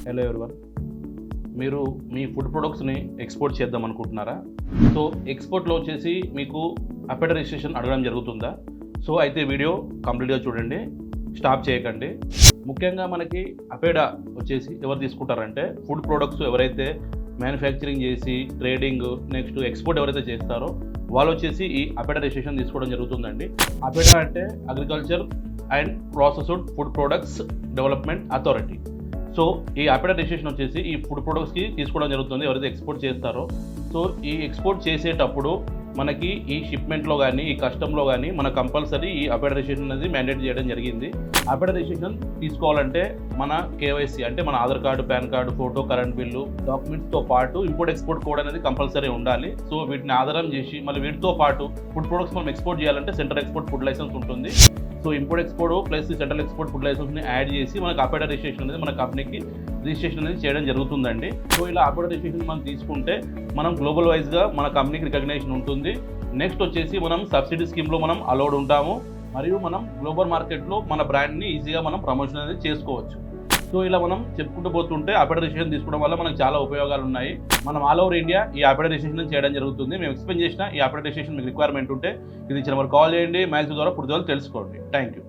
Hello everyone, మీరు మీ food ప్రొడక్ట్స్ని export చేద్దాం అనుకుంటున్నారా? సో ఎక్స్పోర్ట్లో వచ్చేసి మీకు అపెడా రిజిస్ట్రేషన్ అడగడం జరుగుతుందా? సో అయితే వీడియో కంప్లీట్గా చూడండి, స్టాప్ చేయకండి. ముఖ్యంగా మనకి అపెడా వచ్చేసి ఎవరు తీసుకుంటారంటే ఫుడ్ ప్రొడక్ట్స్ ఎవరైతే మ్యానుఫ్యాక్చరింగ్ చేసి ట్రేడింగ్ నెక్స్ట్ ఎక్స్పోర్ట్ ఎవరైతే చేస్తారో వాళ్ళు వచ్చేసి ఈ అపెడా రిజిస్ట్రేషన్ తీసుకోవడం జరుగుతుందండి. అపెడా అంటే agriculture and processed food products development authority. So ఈ అపెడా రిజిస్ట్రేషన్ వచ్చేసి ఈ ఫుడ్ ప్రొడక్ట్స్కి తీసుకోవడం జరుగుతుంది ఎవరైతే ఎక్స్పోర్ట్ చేస్తారో. సో ఈ ఎక్స్పోర్ట్ చేసేటప్పుడు మనకి ఈ షిప్మెంట్లో కానీ ఈ కస్టమ్లో కానీ మన కంపల్సరీ ఈ అపెడా రిజిస్ట్రేషన్ అనేది మ్యాండేట్ చేయడం జరిగింది. అపెడా రిజిస్ట్రేషన్ తీసుకోవాలంటే మన కేవైసీ అంటే మన Aadhaar card, PAN card, photo, current bill, డాక్యుమెంట్స్తో పాటు ఇంపోర్ట్ ఎక్స్పోర్ట్ కోడ్ అనేది కంపల్సరీ ఉండాలి. సో వీటిని ఆధారం చేసి మళ్ళీ వీటితో పాటు ఫుడ్ ప్రొడక్ట్స్ మనం ఎక్స్పోర్ట్ చేయాలంటే సెంట్రల్ ఎక్స్పోర్ట్ ఫుడ్ లైసెన్స్ ఉంటుంది. So import export plus central export food లైసెన్స్ని యాడ్ చేసి మనకు అపెడా రిజిస్ట్రేషన్ అనేది మన కంపెనీకి రిజిస్ట్రేషన్ అనేది చేయడం జరుగుతుందండి. సో ఇలా అపెడా రిజిస్ట్రేషన్ మనం తీసుకుంటే మనం గ్లోబల్ వైజ్గా మన కంపెనీకి రికగ్నేషన్ ఉంటుంది. నెక్స్ట్ వచ్చేసి మనం సబ్సిడీ స్కీమ్లో మనం అలౌడ్ ఉంటాము మరియు మనం గ్లోబల్ మార్కెట్లో మన బ్రాండ్ని ఈజీగా మనం ప్రమోషన్ అనేది చేసుకోవచ్చు. సో ఇలా మనం చెప్పుకుంటూ పోతుంటే అపెడా రిజిస్ట్రేషన్ తీసుకోవడం వల్ల మనకు చాలా ఉపయోగాలు ఉన్నాయి. మనం ఆల్ ఓవర్ ఇండియా ఈ అపెడా రిజిస్ట్రేషన్ చేయడం జరుగుతుంది. మేము ఎక్స్ప్లెయిన్ చేసిన ఈ అపెడా రిజిస్ట్రేషన్ మీకు రిక్వైర్మెంట్ ఉంటే ఇది ఇచ్చిన వరకు కాల్ చేయండి, మ్యాక్స్ ద్వారా పూర్తి తెలుసుకోండి. Thank you.